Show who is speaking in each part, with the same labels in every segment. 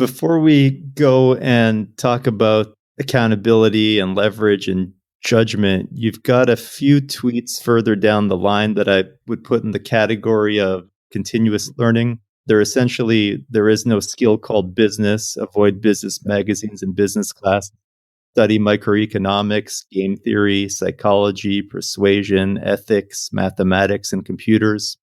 Speaker 1: Before we go and talk about accountability and leverage and judgment, you've got a few tweets further down the line that I would put in the category of continuous learning. There is no skill called business. Avoid business magazines and business class. Study microeconomics, game theory, psychology, persuasion, ethics, mathematics, and computers.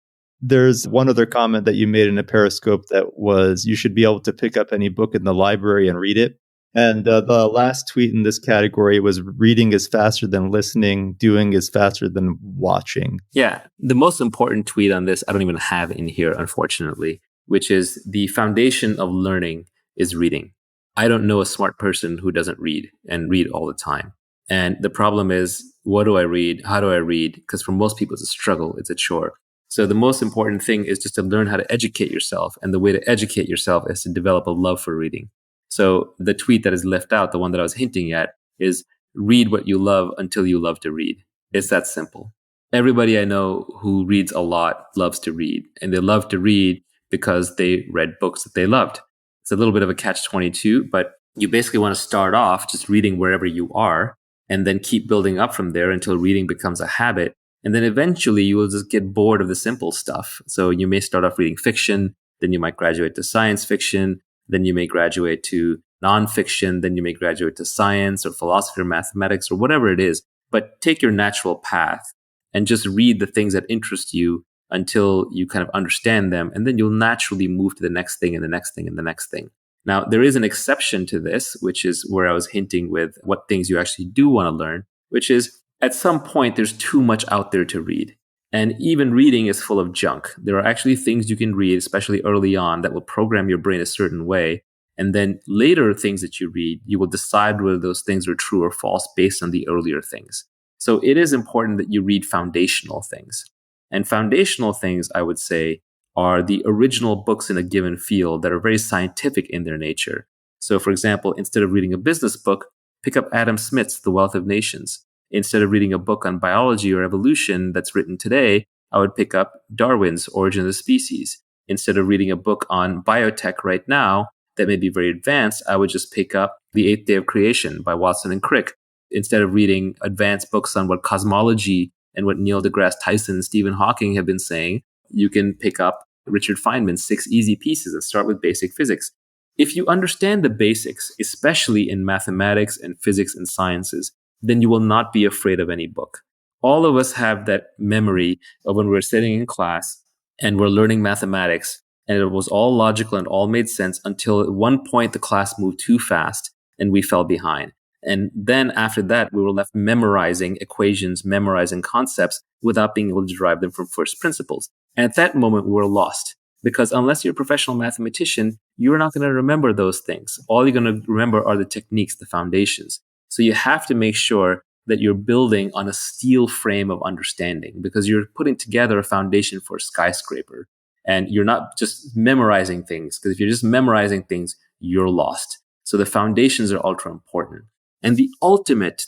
Speaker 1: There's one other comment that you made in a Periscope that was you should be able to pick up any book in the library and read it. And the last tweet in this category was reading is faster than listening, doing is faster than watching.
Speaker 2: Yeah. The most important tweet on this, I don't even have in here, unfortunately, which is the foundation of learning is reading. I don't know a smart person who doesn't read and read all the time. And the problem is, what do I read? How do I read? Because for most people, it's a struggle. It's a chore. So the most important thing is just to learn how to educate yourself. And the way to educate yourself is to develop a love for reading. So the tweet that is left out, the one that I was hinting at, is read what you love until you love to read. It's that simple. Everybody I know who reads a lot loves to read. And they love to read because they read books that they loved. It's a little bit of a catch-22, but you basically want to start off just reading wherever you are and then keep building up from there until reading becomes a habit. And then eventually you will just get bored of the simple stuff. So you may start off reading fiction, then you might graduate to science fiction, then you may graduate to nonfiction, then you may graduate to science or philosophy or mathematics or whatever it is. But take your natural path and just read the things that interest you until you kind of understand them. And then you'll naturally move to the next thing and the next thing and the next thing. Now, there is an exception to this, which is where I was hinting with what things you actually do want to learn, which is at some point, there's too much out there to read. And even reading is full of junk. There are actually things you can read, especially early on, that will program your brain a certain way. And then later things that you read, you will decide whether those things are true or false based on the earlier things. So it is important that you read foundational things. And foundational things, I would say, are the original books in a given field that are very scientific in their nature. So for example, instead of reading a business book, pick up Adam Smith's The Wealth of Nations. Instead of reading a book on biology or evolution that's written today, I would pick up Darwin's Origin of the Species. Instead of reading a book on biotech right now that may be very advanced, I would just pick up The Eighth Day of Creation by Watson and Crick. Instead of reading advanced books on what cosmology and what Neil deGrasse Tyson and Stephen Hawking have been saying, you can pick up Richard Feynman's 6 Easy Pieces and start with basic physics. If you understand the basics, especially in mathematics and physics and sciences, then you will not be afraid of any book. All of us have that memory of when we're sitting in class and we're learning mathematics, and it was all logical and all made sense until at one point the class moved too fast and we fell behind. And then after that, we were left memorizing equations, memorizing concepts without being able to derive them from first principles. And at that moment, we were lost. Because unless you're a professional mathematician, you're not going to remember those things. All you're going to remember are the techniques, the foundations. So you have to make sure that you're building on a steel frame of understanding, because you're putting together a foundation for a skyscraper. And you're not just memorizing things, because if you're just memorizing things, you're lost. So the foundations are ultra important. And the ultimate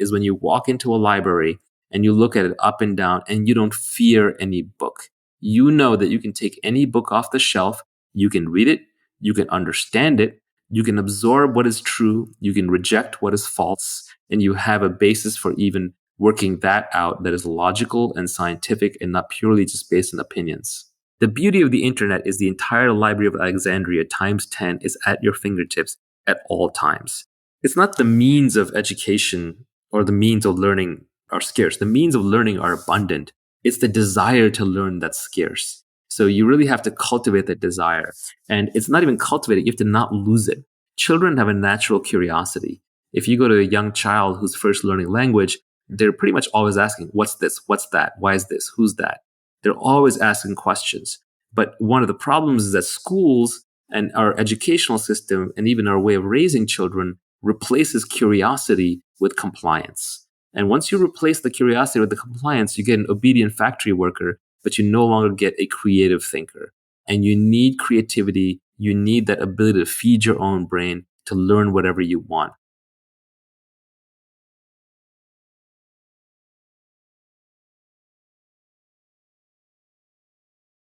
Speaker 2: is when you walk into a library and you look at it up and down and you don't fear any book. You know that you can take any book off the shelf, you can read it, you can understand it, you can absorb what is true, you can reject what is false, and you have a basis for even working that out that is logical and scientific and not purely just based on opinions. The beauty of the internet is the entire Library of Alexandria times 10 is at your fingertips at all times. It's not the means of education or the means of learning are scarce. The means of learning are abundant. It's the desire to learn that's scarce. So you really have to cultivate that desire. And it's not even cultivated. You have to not lose it. Children have a natural curiosity. If you go to a young child who's first learning language, they're pretty much always asking, what's this? What's that? Why is this? Who's that? They're always asking questions. But one of the problems is that schools and our educational system and even our way of raising children replaces curiosity with compliance. And once you replace the curiosity with the compliance, you get an obedient factory worker, but you no longer get a creative thinker. And you need creativity. You need that ability to feed your own brain to learn whatever you want.